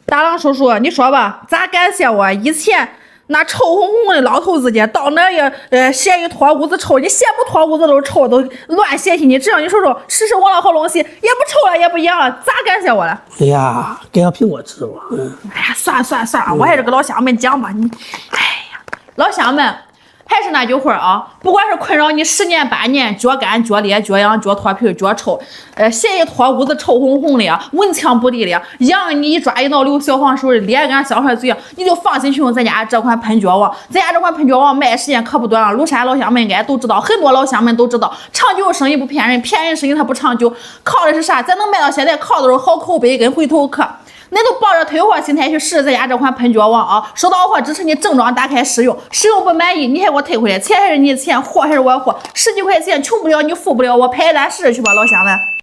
大郎叔叔，你说吧，咋感谢我？以前那臭烘烘的老头子家，到哪也鞋一脱屋子臭，你鞋不脱屋子都是臭，都乱写信你。只要你叔叔试试我那好东西，也不臭了，也不痒了，咋感谢我了？哎呀，给个苹果吃吧。哎呀，算了，我还是跟老乡们讲吧。你，哎呀，老乡们。还是那句话啊，不管是困扰你10年8年，脚干、脚裂、脚痒、脚脱皮、脚臭，鞋一脱屋子臭烘烘的，蚊香不离的，痒你一抓一挠流小黄手的，咧干小孩嘴，你就放心去用咱家这款喷脚王。咱家这款喷脚王卖时间可不短了，庐山老乡们应该都知道，很多老乡们都知道，长久生意不骗人，骗人生意它不长久，靠的是啥？咱能卖到现在，靠的是好口碑跟回头客。恁都抱着退货心态去试咱家这款喷脚王啊！收到货支持你正装打开试用，使用不满意你还给我退回来，钱还是你的钱，货还是我的货，10几块钱穷不了你，富不了我，拍单试试去吧，老乡们。